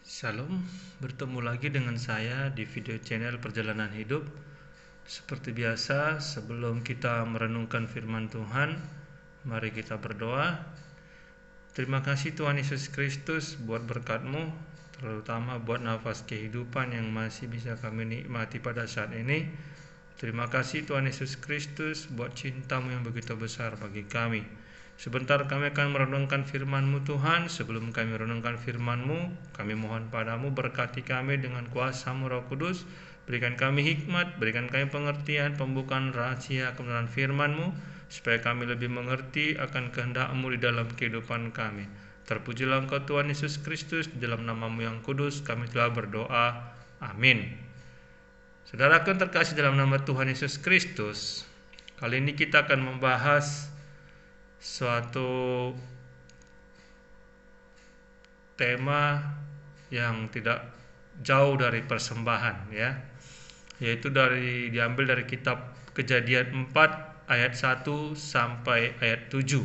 Shalom, bertemu lagi dengan saya di video channel Perjalanan Hidup. Seperti biasa, sebelum kita merenungkan firman Tuhan, mari kita berdoa. Terima kasih Tuhan Yesus Kristus buat berkat-Mu, terutama buat nafas kehidupan yang masih bisa kami nikmati pada saat ini. Terima kasih Tuhan Yesus Kristus buat cinta-Mu yang begitu besar bagi kami. Sebentar kami akan merenungkan firman-Mu Tuhan. Sebelum kami merenungkan firman-Mu, kami mohon padamu berkati kami dengan kuasa-Mu Roh Kudus. Berikan kami hikmat, berikan kami pengertian, pembukaan rahasia kebenaran firman-Mu, supaya kami lebih mengerti akan kehendak-Mu di dalam kehidupan kami. Terpujilah Engkau Tuhan Yesus Kristus, di dalam nama-Mu yang kudus kami telah berdoa. Amin. Saudaraku yang terkasih dalam nama Tuhan Yesus Kristus, kali ini kita akan membahas suatu tema yang tidak jauh dari persembahan, ya, yaitu diambil dari kitab Kejadian 4 ayat 1 sampai ayat 7,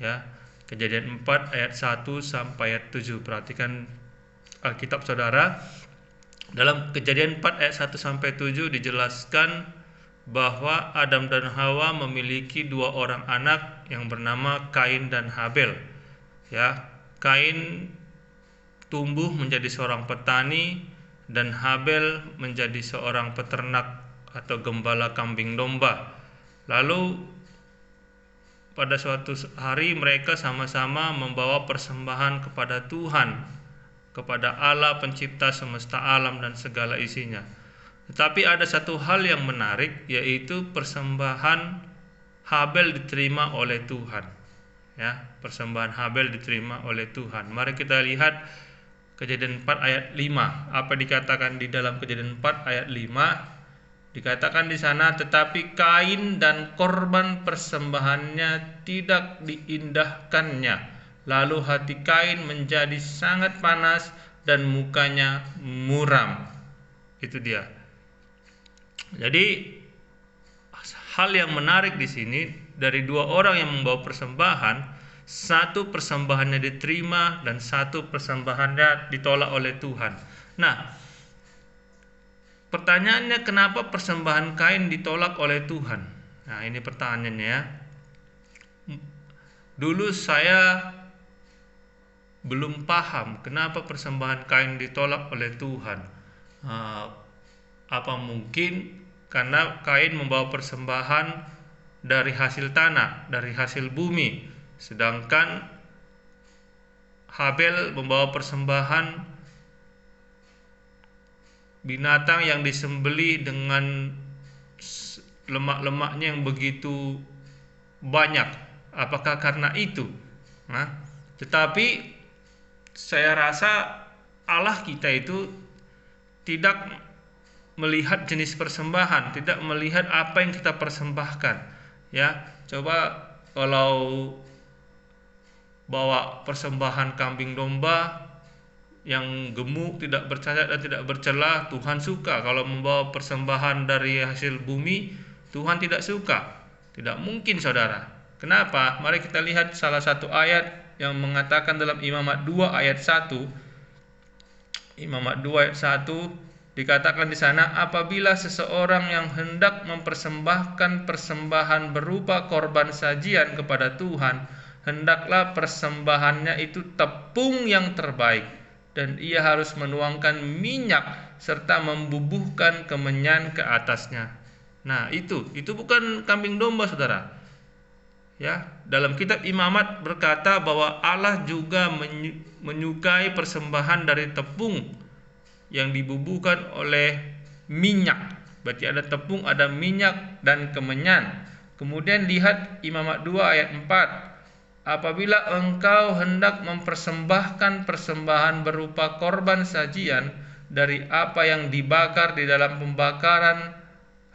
ya. Kejadian 4 ayat 1 sampai ayat 7. Perhatikan Alkitab Saudara. Dalam Kejadian 4 ayat 1 sampai 7 dijelaskan bahwa Adam dan Hawa memiliki dua orang anak yang bernama Kain dan Habel. Ya, Kain tumbuh menjadi seorang petani dan Habel menjadi seorang peternak atau gembala kambing domba. Lalu pada suatu hari mereka sama-sama membawa persembahan kepada Tuhan, kepada Allah pencipta semesta alam dan segala isinya. Tetapi ada satu hal yang menarik, yaitu persembahan Habel diterima oleh Tuhan. Ya, persembahan Habel diterima oleh Tuhan. Mari kita lihat Kejadian 4 ayat 5. Apa dikatakan di dalam Kejadian 4 ayat 5? Dikatakan di sana, tetapi Kain dan korban persembahannya tidak diindahkannya. Lalu hati Kain menjadi sangat panas dan mukanya muram. Itu dia. Jadi hal yang menarik di sini, dari dua orang yang membawa persembahan, satu persembahannya diterima dan satu persembahannya ditolak oleh Tuhan. Nah, pertanyaannya, kenapa persembahan Kain ditolak oleh Tuhan? Nah, ini pertanyaannya, ya. Dulu saya belum paham kenapa persembahan Kain ditolak oleh Tuhan. Apa mungkin karena Kain membawa persembahan dari hasil tanah, dari hasil bumi, sedangkan Habel membawa persembahan binatang yang disembelih dengan lemak-lemaknya yang begitu banyak. Apakah karena itu? Tetapi saya rasa Allah kita itu tidak melihat jenis persembahan, tidak melihat apa yang kita persembahkan. Ya, coba kalau bawa persembahan kambing domba yang gemuk, tidak bercacat dan tidak bercela, Tuhan suka. Kalau membawa persembahan dari hasil bumi, Tuhan tidak suka. Tidak mungkin, saudara. Kenapa? Mari kita lihat salah satu ayat yang mengatakan dalam Imamat 2 ayat 1. Imamat 2 ayat 1 dikatakan di sana, apabila seseorang yang hendak mempersembahkan persembahan berupa korban sajian kepada Tuhan, hendaklah persembahannya itu tepung yang terbaik, dan ia harus menuangkan minyak serta membubuhkan kemenyan ke atasnya. Nah, itu bukan kambing domba, saudara. Ya, dalam kitab Imamat berkata bahwa Allah juga menyukai persembahan dari tepung yang dibubuhkan oleh minyak. Berarti ada tepung, ada minyak dan kemenyan. Kemudian lihat Imamat 2 ayat 4. Apabila engkau hendak mempersembahkan persembahan berupa korban sajian dari apa yang dibakar di dalam pembakaran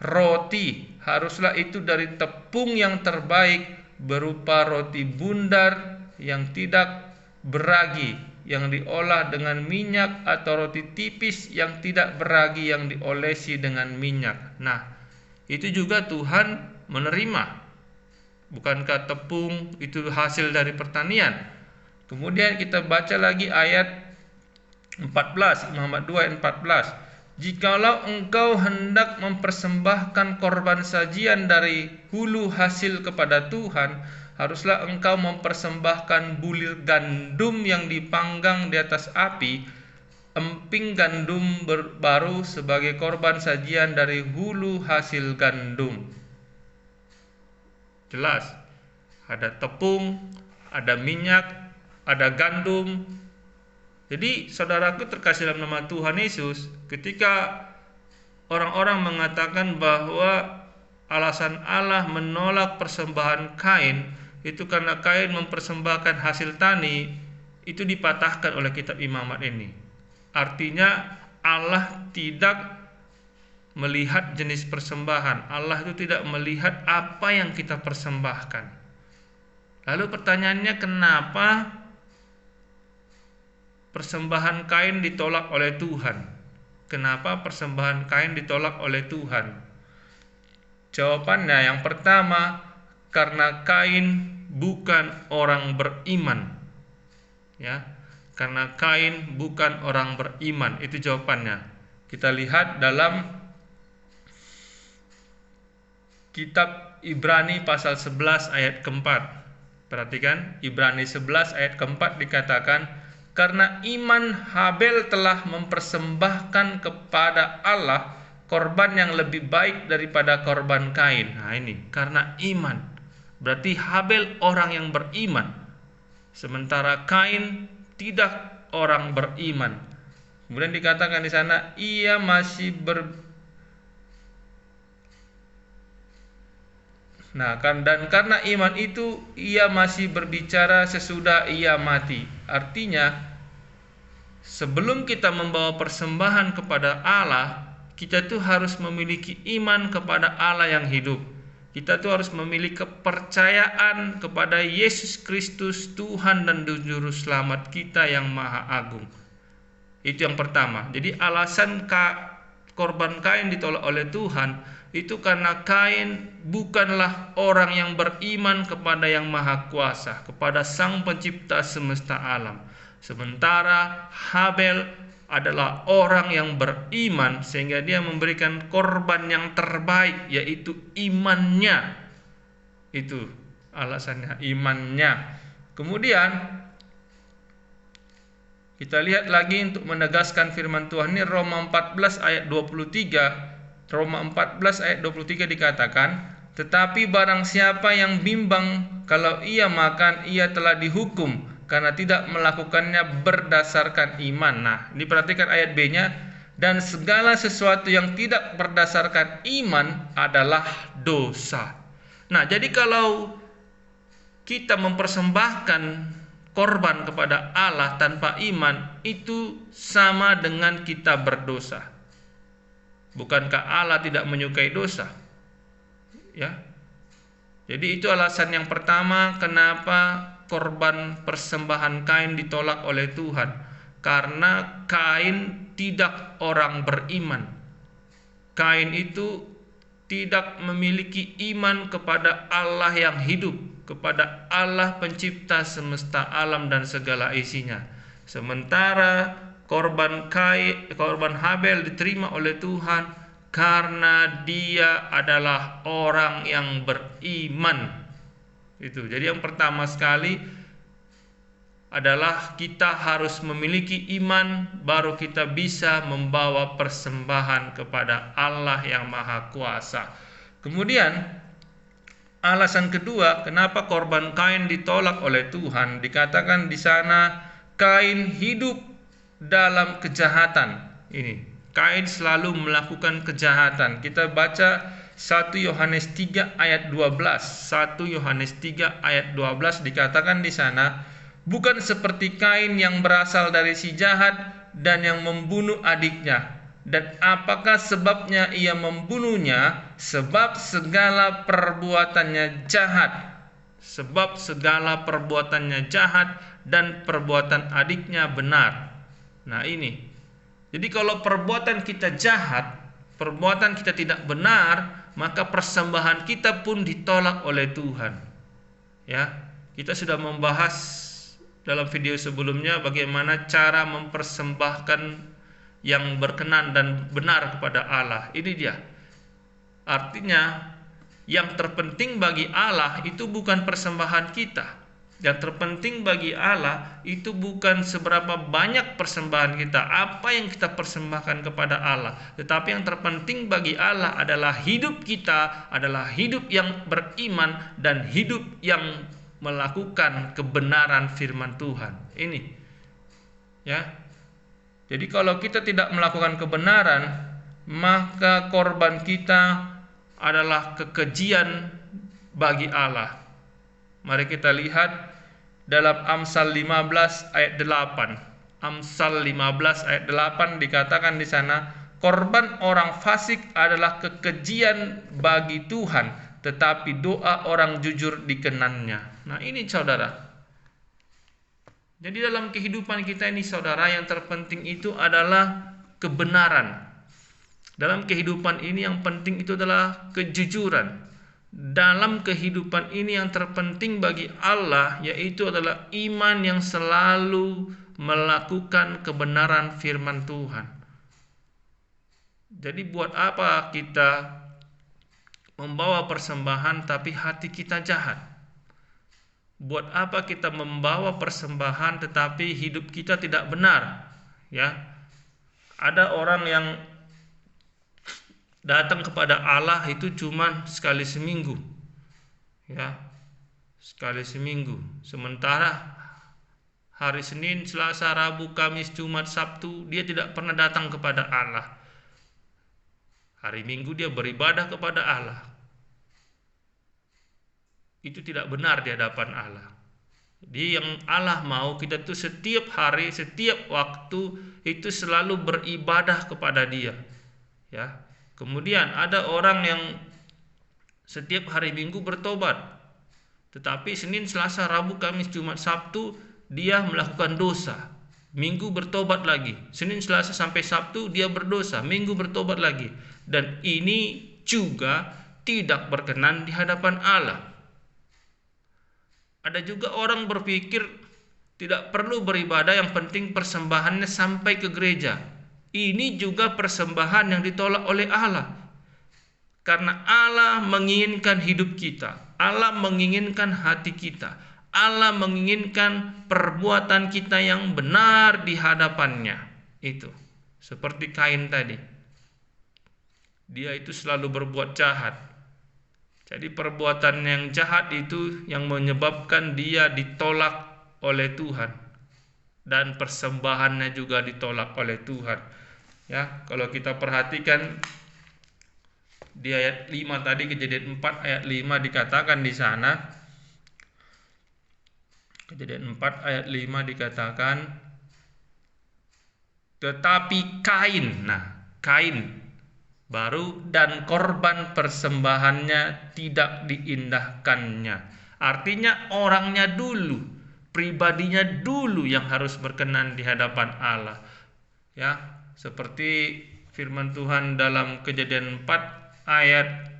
roti, haruslah itu dari tepung yang terbaik berupa roti bundar yang tidak beragi, yang diolah dengan minyak, atau roti tipis yang tidak beragi yang diolesi dengan minyak. Nah, itu juga Tuhan menerima. Bukankah tepung itu hasil dari pertanian? Kemudian kita baca lagi ayat 14, Muhammad 2 ayat 14. Jikalau engkau hendak mempersembahkan korban sajian dari hulu hasil kepada Tuhan, haruslah engkau mempersembahkan bulir gandum yang dipanggang di atas api, emping gandum baru sebagai korban sajian dari hulu hasil gandum. Jelas, ada tepung, ada minyak, ada gandum. Jadi saudaraku terkasih dalam nama Tuhan Yesus, ketika orang-orang mengatakan bahwa alasan Allah menolak persembahan Kain itu karena Kain mempersembahkan hasil tani, itu dipatahkan oleh kitab Imamat ini. Artinya Allah tidak melihat jenis persembahan, Allah itu tidak melihat apa yang kita persembahkan. Lalu pertanyaannya, kenapa persembahan Kain ditolak oleh Tuhan? Kenapa persembahan Kain ditolak oleh Tuhan? Jawabannya yang pertama, karena Kain bukan orang beriman. Ya, karena Kain bukan orang beriman, itu jawabannya. Kita lihat dalam kitab Ibrani pasal 11 ayat keempat. Perhatikan, Ibrani 11 ayat keempat dikatakan, karena iman Habel telah mempersembahkan kepada Allah korban yang lebih baik daripada korban Kain. Nah ini, karena iman. Berarti Habel orang yang beriman, sementara Kain tidak orang beriman. Kemudian dikatakan di sana, ia masih dan karena iman itu ia masih berbicara sesudah ia mati. Artinya, sebelum kita membawa persembahan kepada Allah, kita tuh harus memiliki iman kepada Allah yang hidup. Kita tuh harus memiliki kepercayaan kepada Yesus Kristus, Tuhan dan Juru Selamat kita yang Maha Agung. Itu yang pertama. Jadi alasan korban Kain ditolak oleh Tuhan itu karena Kain bukanlah orang yang beriman kepada yang Maha Kuasa, kepada Sang Pencipta semesta alam. Sementara Habel adalah orang yang beriman, sehingga dia memberikan korban yang terbaik, yaitu imannya. Itu alasannya, imannya. Kemudian kita lihat lagi untuk menegaskan firman Tuhan ini, Roma 14 ayat 23. Roma 14 ayat 23 dikatakan, tetapi barang siapa yang bimbang kalau ia makan, ia telah dihukum karena tidak melakukannya berdasarkan iman. Nah, diperhatikan ayat B-nya, dan segala sesuatu yang tidak berdasarkan iman adalah dosa. Nah, jadi kalau kita mempersembahkan korban kepada Allah tanpa iman, itu sama dengan kita berdosa. Bukankah Allah tidak menyukai dosa? Ya. Jadi itu alasan yang pertama kenapa korban persembahan Kain ditolak oleh Tuhan. Karena Kain tidak orang beriman. Kain itu tidak memiliki iman kepada Allah yang hidup, kepada Allah pencipta semesta alam dan segala isinya. Sementara korban Habel diterima oleh Tuhan karena dia adalah orang yang beriman. Itu. Jadi yang pertama sekali adalah kita harus memiliki iman, baru kita bisa membawa persembahan kepada Allah yang Maha Kuasa. Kemudian alasan kedua kenapa korban Kain ditolak oleh Tuhan, dikatakan di sana Kain hidup dalam kejahatan. Ini, Kain selalu melakukan kejahatan. Kita baca 1 Yohanes 3 ayat 12. 1 Yohanes 3 ayat 12 dikatakan di sana, bukan seperti Kain yang berasal dari si jahat dan yang membunuh adiknya. Dan apakah sebabnya ia membunuhnya? Sebab segala perbuatannya jahat. Sebab segala perbuatannya jahat dan perbuatan adiknya benar. Nah ini, jadi kalau perbuatan kita jahat, perbuatan kita tidak benar, maka persembahan kita pun ditolak oleh Tuhan. Ya, kita sudah membahas dalam video sebelumnya bagaimana cara mempersembahkan yang berkenan dan benar kepada Allah. Ini dia. Artinya yang terpenting bagi Allah itu bukan persembahan kita. Yang terpenting bagi Allah itu bukan seberapa banyak persembahan kita, apa yang kita persembahkan kepada Allah. Tetapi yang terpenting bagi Allah adalah hidup kita, adalah hidup yang beriman dan hidup yang melakukan kebenaran firman Tuhan. Ini ya. Jadi kalau kita tidak melakukan kebenaran, maka korban kita adalah kekejian bagi Allah. Mari kita lihat dalam Amsal 15 ayat 8. Amsal 15 ayat 8 dikatakan di sana, korban orang fasik adalah kekejian bagi Tuhan, tetapi doa orang jujur dikenannya. Nah, ini saudara. Jadi dalam kehidupan kita ini saudara, yang terpenting itu adalah kebenaran. Dalam kehidupan ini yang penting itu adalah kejujuran. Dalam kehidupan ini yang terpenting bagi Allah yaitu adalah iman yang selalu melakukan kebenaran firman Tuhan. Jadi buat apa kita membawa persembahan tapi hati kita jahat? Buat apa kita membawa persembahan tetapi hidup kita tidak benar? Ya. Ada orang yang datang kepada Allah itu cuma sekali seminggu, ya, sekali seminggu. Sementara hari Senin, Selasa, Rabu, Kamis, Jumat, Sabtu dia tidak pernah datang kepada Allah. Hari Minggu dia beribadah kepada Allah. Itu tidak benar di hadapan Allah. Jadi yang Allah mau kita tuh setiap hari, setiap waktu itu selalu beribadah kepada Dia, ya. Kemudian ada orang yang setiap hari Minggu bertobat, tetapi Senin, Selasa, Rabu, Kamis, Jumat, Sabtu dia melakukan dosa. Minggu bertobat lagi. Senin, Selasa sampai Sabtu dia berdosa, Minggu bertobat lagi. Dan ini juga tidak berkenan di hadapan Allah. Ada juga orang berpikir tidak perlu beribadah, yang penting persembahannya sampai ke gereja. Ini juga persembahan yang ditolak oleh Allah. Karena Allah menginginkan hidup kita. Allah menginginkan hati kita. Allah menginginkan perbuatan kita yang benar di hadapannya. Itu. Seperti Kain tadi. Dia itu selalu berbuat jahat. Jadi perbuatan yang jahat itu yang menyebabkan dia ditolak oleh Tuhan. Dan persembahannya juga ditolak oleh Tuhan. Ya, kalau kita perhatikan di ayat 5 tadi, Kejadian 4 ayat 5 dikatakan di sana. Kejadian 4 ayat 5 dikatakan, tetapi Kain, Kain baru dan korban persembahannya tidak diindahkannya. Artinya orangnya dulu, pribadinya dulu yang harus berkenan di hadapan Allah. Ya, seperti firman Tuhan dalam Kejadian 4 ayat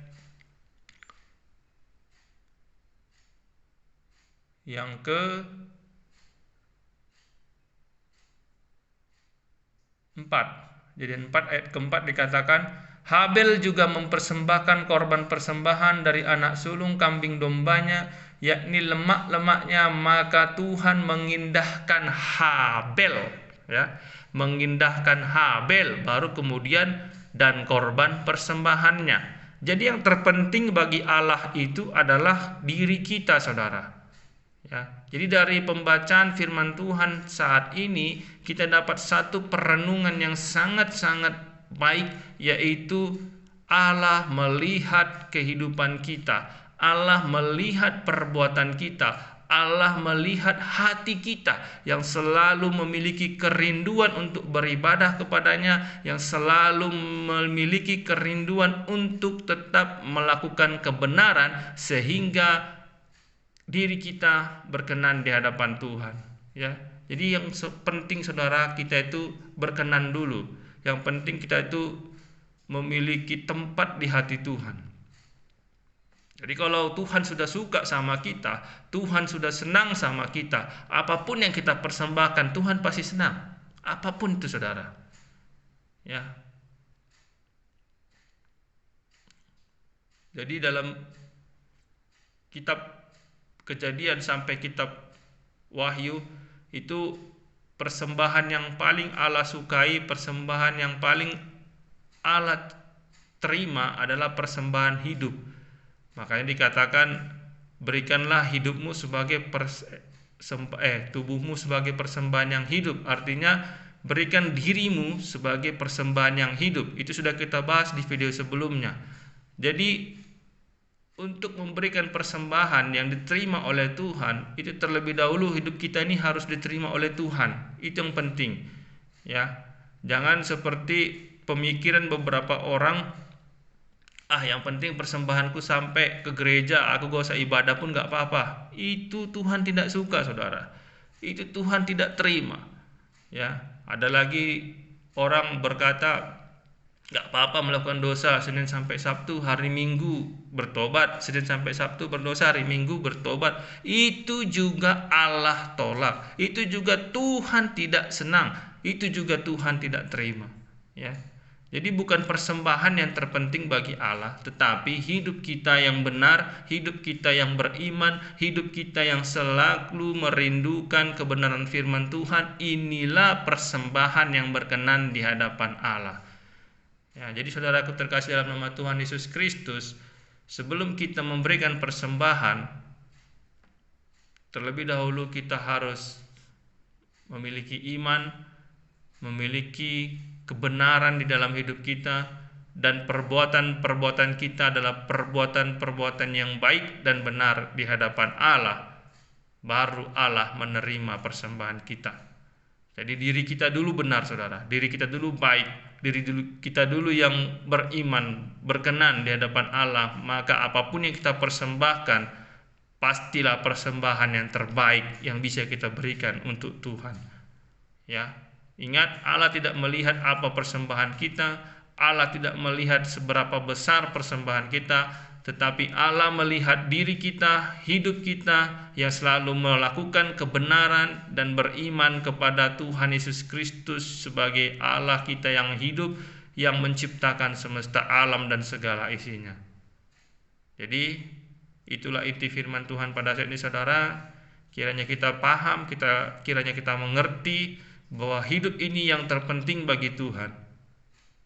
yang ke-4. Kejadian 4 ayat ke-4 dikatakan, Habel juga mempersembahkan korban persembahan dari anak sulung kambing dombanya, yakni lemak-lemaknya, maka Tuhan mengindahkan Habel, ya, mengindahkan Habel, baru kemudian dan korban persembahannya. Jadi yang terpenting bagi Allah itu adalah diri kita, saudara. Ya, jadi dari pembacaan firman Tuhan saat ini kita dapat satu perenungan yang sangat-sangat baik, yaitu Allah melihat kehidupan kita, Allah melihat perbuatan kita, Allah melihat hati kita yang selalu memiliki kerinduan untuk beribadah kepadanya, yang selalu memiliki kerinduan untuk tetap melakukan kebenaran sehingga diri kita berkenan di hadapan Tuhan, ya. Jadi yang penting saudara, kita itu berkenan dulu. Yang penting kita itu memiliki tempat di hati Tuhan. Jadi kalau Tuhan sudah suka sama kita, Tuhan sudah senang sama kita, apapun yang kita persembahkan, Tuhan pasti senang. Apapun itu, saudara. Ya. Jadi dalam kitab Kejadian sampai kitab Wahyu itu persembahan yang paling Allah sukai, persembahan yang paling Allah terima adalah persembahan hidup. Makanya dikatakan berikanlah hidupmu sebagai tubuhmu sebagai persembahan yang hidup. Artinya berikan dirimu sebagai persembahan yang hidup. Itu sudah kita bahas di video sebelumnya. Jadi untuk memberikan persembahan yang diterima oleh Tuhan, itu terlebih dahulu hidup kita ini harus diterima oleh Tuhan. Itu yang penting. Ya. Jangan seperti pemikiran beberapa orang, yang penting persembahanku sampai ke gereja, aku gak usah ibadah pun gak apa-apa. Itu Tuhan tidak suka, saudara. Itu Tuhan tidak terima. Ya, ada lagi orang berkata, gak apa-apa melakukan dosa Senin sampai Sabtu, hari Minggu bertobat. Senin sampai Sabtu berdosa, hari Minggu bertobat. Itu juga Allah tolak. Itu juga Tuhan tidak senang. Itu juga Tuhan tidak terima. Ya. Jadi bukan persembahan yang terpenting bagi Allah, tetapi hidup kita yang benar, hidup kita yang beriman, hidup kita yang selalu merindukan kebenaran firman Tuhan. Inilah persembahan yang berkenan di hadapan Allah. Ya, jadi saudaraku terkasih dalam nama Tuhan Yesus Kristus, sebelum kita memberikan persembahan, terlebih dahulu kita harus memiliki iman, memiliki kebenaran di dalam hidup kita, dan perbuatan-perbuatan kita adalah perbuatan-perbuatan yang baik dan benar di hadapan Allah. Baru Allah menerima persembahan kita. Jadi diri kita dulu benar, saudara. Diri kita dulu baik. Kita dulu yang beriman, berkenan di hadapan Allah. Maka apapun yang kita persembahkan, pastilah persembahan yang terbaik yang bisa kita berikan untuk Tuhan. Ya. Ingat, Allah tidak melihat apa persembahan kita, Allah tidak melihat seberapa besar persembahan kita, tetapi Allah melihat diri kita, hidup kita yang selalu melakukan kebenaran dan beriman kepada Tuhan Yesus Kristus sebagai Allah kita yang hidup, yang menciptakan semesta alam dan segala isinya. Jadi itulah inti firman Tuhan pada saat ini, saudara. Kiranya kita paham, kiranya kita mengerti bahwa hidup ini yang terpenting bagi Tuhan.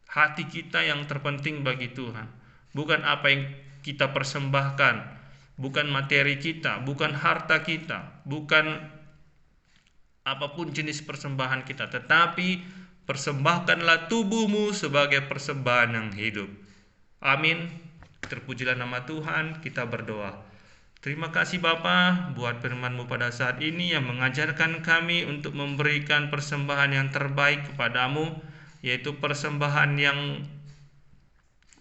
Hati kita yang terpenting bagi Tuhan. Bukan apa yang kita persembahkan, bukan materi kita, bukan harta kita, bukan apapun jenis persembahan kita, tetapi persembahkanlah tubuhmu sebagai persembahan yang hidup. Amin. Terpujilah nama Tuhan. Kita berdoa. Terima kasih Bapa buat firman-Mu pada saat ini yang mengajarkan kami untuk memberikan persembahan yang terbaik kepadamu, yaitu persembahan yang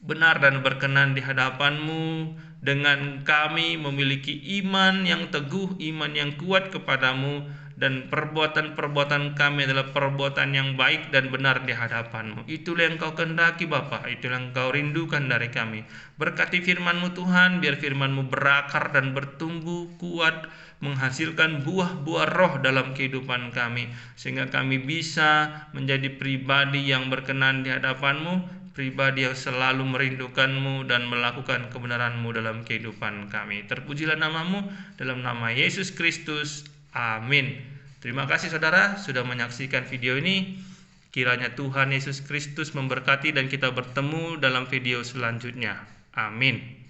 benar dan berkenan di hadapan-Mu, dengan kami memiliki iman yang teguh, iman yang kuat kepadamu, dan perbuatan-perbuatan kami adalah perbuatan yang baik dan benar di hadapan-Mu. Itulah yang Kau kehendaki Bapa, itulah yang Kau rindukan dari kami. Berkati firman-Mu Tuhan, biar firman-Mu berakar dan bertumbuh kuat, menghasilkan buah-buah roh dalam kehidupan kami, sehingga kami bisa menjadi pribadi yang berkenan di hadapan-Mu, pribadi yang selalu merindukan-Mu dan melakukan kebenaran-Mu dalam kehidupan kami. Terpujilah nama-Mu, dalam nama Yesus Kristus. Amin. Terima kasih saudara sudah menyaksikan video ini. Kiranya Tuhan Yesus Kristus memberkati dan kita bertemu dalam video selanjutnya. Amin.